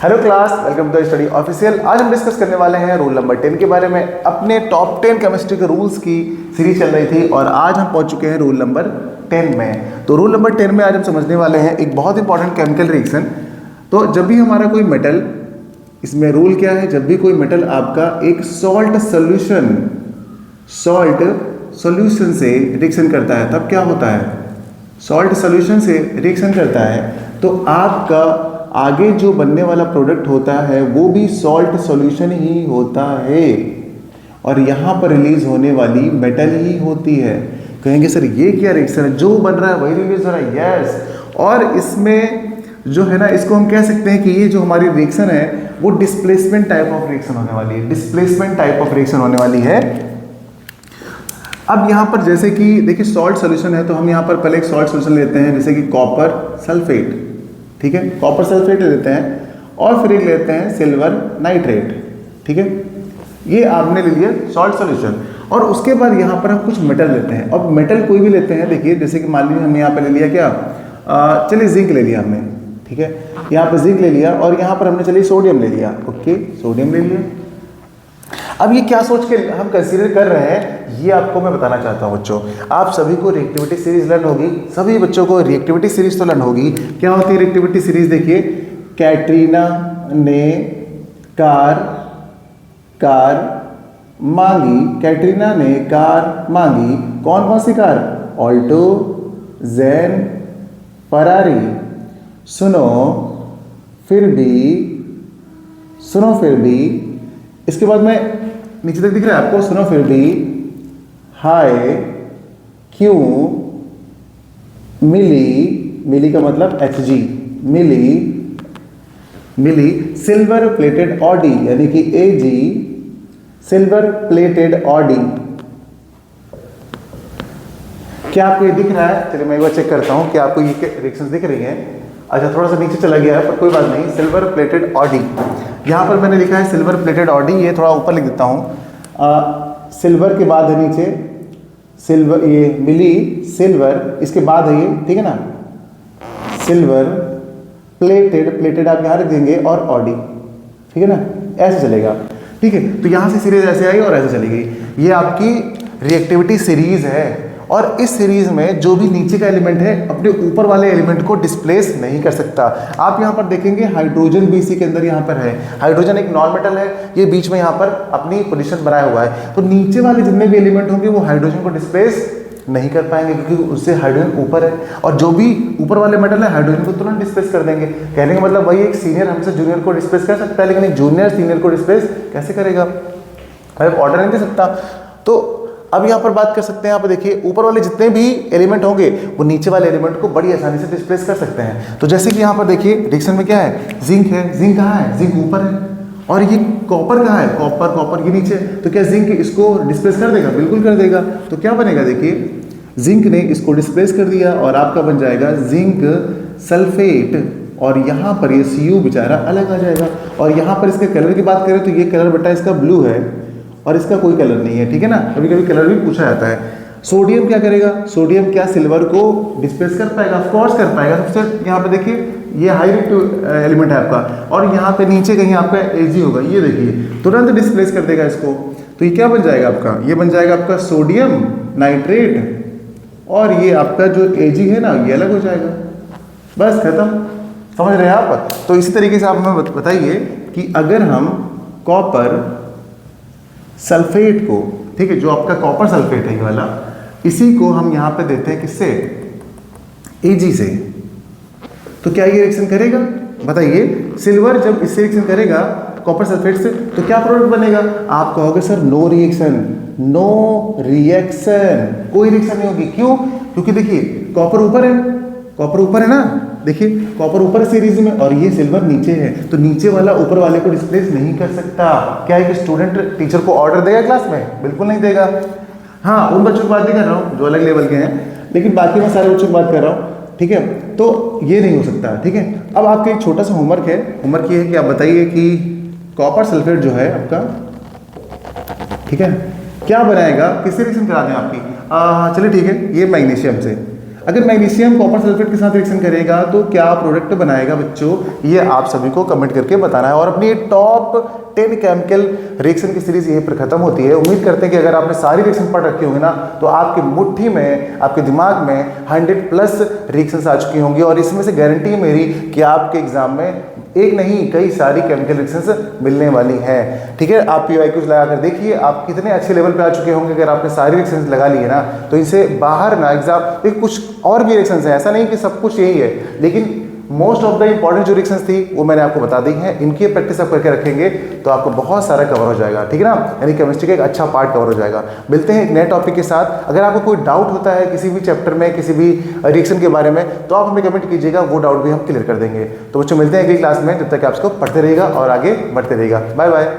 Hello class, welcome to study official. आज हम discuss करने वाले हैं रूल नंबर 10 के बारे में। अपने टॉप 10 केमिस्ट्री के रूल्स की सीरीज चल रही थी और आज हम पहुंच चुके हैं रूल नंबर 10 में। तो रूल नंबर 10 में आज हम समझने वाले हैं एक बहुत इंपॉर्टेंट केमिकल रिएक्शन। तो जब भी हमारा कोई मेटल, इसमें रूल क्या है, जब भी कोई मेटल आपका एक सॉल्ट सोल्यूशन से रिएक्शन करता है तब क्या होता है, सॉल्ट सोल्यूशन से रिएक्शन करता है तो आपका आगे जो बनने वाला प्रोडक्ट होता है वो भी सॉल्ट सॉल्यूशन ही होता है और यहाँ पर रिलीज होने वाली मेटल ही होती है। कहेंगे सर ये क्या रिएक्शन है, जो बन रहा है वही रिलीज हो रहा है। यस, और इसमें जो है ना, इसको हम कह सकते हैं कि ये जो हमारी रिएक्शन है वो डिस्प्लेसमेंट टाइप ऑफ रिएक्शन होने वाली है। डिस्प्लेसमेंट टाइप ऑफ रिएक्शन होने वाली है। अब यहाँ पर जैसे कि देखिए सॉल्ट सॉल्यूशन है तो हम यहाँ पर पहले एक सॉल्ट सॉल्यूशन लेते हैं, जैसे कि कॉपर सल्फेट। ठीक है, कॉपर सल्फेट ले लेते हैं और फिर एक लेते हैं सिल्वर नाइट्रेट। ठीक है, ये आपने ले लिया सॉल्ट सॉल्यूशन। और उसके बाद यहाँ पर हम कुछ मेटल लेते हैं। अब मेटल कोई भी लेते हैं, देखिए जैसे कि मान लीजिए हमने यहाँ पर ले लिया क्या, चलिए जिंक ले लिया हमने। ठीक है, यहाँ पर जिंक ले लिया और यहाँ पर हमने चलिए सोडियम ले लिया। ओके, सोडियम ले लिया। अब ये क्या सोच के हम कंसीडर कर रहे हैं ये आपको मैं बताना चाहता हूँ बच्चों। आप सभी को रिएक्टिविटी सीरीज लर्न होगी, सभी बच्चों को रिएक्टिविटी सीरीज तो लर्न होगी। क्या होती है रिएक्टिविटी सीरीज, देखिए कैटरीना ने कार मांगी, कैटरीना ने कार मांगी। कौन कौन सी कार, ऑल्टो, जेन, फरारी। सुनो फिर भी, इसके बाद में नीचे तक दिख रहा है आपको, सुनो फिर भी, हाय, क्यों, मिली का मतलब HG, मिली, सिल्वर प्लेटेड ऑडी यानी कि AG, सिल्वर प्लेटेड ऑडी। क्या आपको ये दिख रहा है? चलिए मैं एक बार चेक करता हूं कि आपको ये रिएक्शंस दिख रही हैं। अच्छा, थोड़ा सा नीचे चला गया है पर कोई बात नहीं। सिल्वर प्लेटेड ऑडी, यहाँ पर मैंने लिखा है सिल्वर प्लेटेड ऑडी, ये थोड़ा ऊपर लिख देता हूँ। सिल्वर के बाद है नीचे सिल्वर, ये मिली सिल्वर, इसके बाद है ये, ठीक है ना, सिल्वर प्लेटेड आप यहाँ रख देंगे और ऑडी। ठीक है ना, ऐसे चलेगा। ठीक है, तो यहाँ से सीरीज ऐसे आई और ऐसे चली गई। ये आपकी रिएक्टिविटी सीरीज है और इस सीरीज में जो भी नीचे का एलिमेंट है अपने ऊपर वाले एलिमेंट को डिस्प्लेस नहीं कर सकता। आप यहाँ पर देखेंगे हाइड्रोजन भी इसी के अंदर यहाँ पर है। हाइड्रोजन एक नॉन मेटल है, ये बीच में यहाँ पर अपनी पोजीशन बनाया हुआ है। तो नीचे वाले जितने भी एलिमेंट होंगे वो हाइड्रोजन को डिस्प्लेस नहीं कर पाएंगे क्योंकि उससे हाइड्रोजन ऊपर है और जो भी ऊपर वाले मेटल है हाइड्रोजन को तुरंत डिस्प्लेस कर देंगे। कहने का मतलब वही, एक सीनियर हमसे जूनियर को डिस्प्लेस कर सकता है लेकिन एक जूनियर सीनियर को डिस्प्लेस कैसे करेगा, ऑर्डर नहीं दे सकता। तो अब यहाँ पर बात कर सकते हैं, आप देखिए ऊपर वाले जितने भी एलिमेंट होंगे वो नीचे वाले एलिमेंट को बड़ी आसानी से डिस्प्लेस कर सकते हैं। तो जैसे कि यहाँ पर देखिए रिएक्शन में क्या है, जिंक है, जिंक कहाँ है, जिंक ऊपर है और ये कॉपर कहाँ है, कॉपर ये नीचे। तो क्या जिंक इसको डिस्प्लेस कर देगा? बिल्कुल कर देगा। तो क्या बनेगा, देखिए जिंक ने इसको डिस्प्लेस कर दिया और आपका बन जाएगा जिंक सल्फेट और यहाँ पर ये Cu बेचारा अलग आ जाएगा। और यहाँ पर इसके कलर की बात करें तो ये कलर बेटा इसका ब्लू है और इसका कोई कलर नहीं है। ठीक है ना, कभी कभी कलर भी पूछा जाता है। सोडियम क्या करेगा, सोडियम क्या सिल्वर को डिस्प्लेस कर पाएगा? ऑफ कोर्स कर पाएगा। सबसे यहाँ पे देखिए ये हाई रिएक्टिव एलिमेंट है आपका और यहाँ पे नीचे कहीं आपका Ag होगा, ये देखिए तुरंत डिस्प्लेस कर देगा इसको। तो ये क्या बन जाएगा आपका, ये बन जाएगा आपका सोडियम नाइट्रेट और ये आपका जो Ag है ना ये अलग हो जाएगा। बस खत्म, समझ रहे हैं आप? तो इसी तरीके से आप हमें बताइए कि अगर हम कॉपर सल्फेट को, ठीक है, जो आपका कॉपर सल्फेट है ये वाला, इसी को हम यहाँ पे देते हैं किससे, Ag से, तो क्या ये रिएक्शन करेगा? बताइए, सिल्वर जब इससे रिएक्शन करेगा कॉपर सल्फेट से तो क्या प्रोडक्ट बनेगा? आप कहोगे सर नो रिएक्शन, कोई रिएक्शन नहीं होगी। क्यों? क्योंकि देखिए कॉपर ऊपर है ना, देखिए कॉपर ऊपर सीरीज में और ये सिल्वर नीचे है, तो नीचे वाला ऊपर वाले को डिस्प्लेस नहीं कर सकता। क्या एक स्टूडेंट टीचर को ऑर्डर देगा क्लास में? बिल्कुल नहीं देगा। हाँ, उन बच्चों की बात नहीं कर रहा हूँ जो अलग लेवल के हैं, लेकिन बाकी मैं सारे बच्चों की बात कर रहा हूँ। ठीक है, तो ये नहीं हो सकता। ठीक है, अब आपका एक छोटा सा होमवर्क है। होमवर्क ये है कि आप बताइए कि कॉपर सल्फेट जो है आपका, ठीक है, क्या बनाएगा, किससे रिएक्शन करा दें आपकी? चलिए ठीक है, ये मैग्नीशियम से। अगर मैग्नीशियम कॉपर सल्फेट के साथ रिएक्शन करेगा तो क्या प्रोडक्ट बनाएगा बच्चों, ये आप सभी को कमेंट करके बताना है। और अपनी टॉप 10 केमिकल रिएक्शन की सीरीज यहीं पर खत्म होती है। उम्मीद करते हैं कि अगर आपने सारी रिएक्शन पढ़ रखी होंगी ना तो आपकी मुट्ठी में, आपके दिमाग में 100+ रिएक्शंस आ चुकी होंगी, और इसमें से गारंटी है मेरी कि आपके एग्जाम में एक नहीं कई सारी केमिकल रिएक्शंस मिलने वाली हैं। ठीक है, आप PYQs लगा कर देखिए आप कितने अच्छे लेवल पे आ चुके होंगे। अगर आपने सारी रिएक्शंस लगा ली है ना तो इनसे बाहर ना एग्जाम, देखिए कुछ और भी रिएक्शंस हैं, ऐसा नहीं कि सब कुछ यही है, लेकिन मोस्ट ऑफ द इंपॉर्टेंट जो रिएक्शंस थी वो मैंने आपको बता दी हैं। इनकी प्रैक्टिस आप करके रखेंगे तो आपको बहुत सारा कवर हो जाएगा। ठीक है ना, यानी केमिस्ट्री का एक अच्छा पार्ट कवर हो जाएगा। मिलते हैं एक नए टॉपिक के साथ। अगर आपको कोई डाउट होता है किसी भी चैप्टर में, किसी भी रिएक्शन के बारे में, तो आप हमें कमेंट कीजिएगा, वो डाउट भी हम क्लियर कर देंगे। तो बच्चों मिलते हैं अगली क्लास में, जब तक आप इसको पढ़ते रहिएगा और आगे बढ़ते रहिएगा। Bye bye.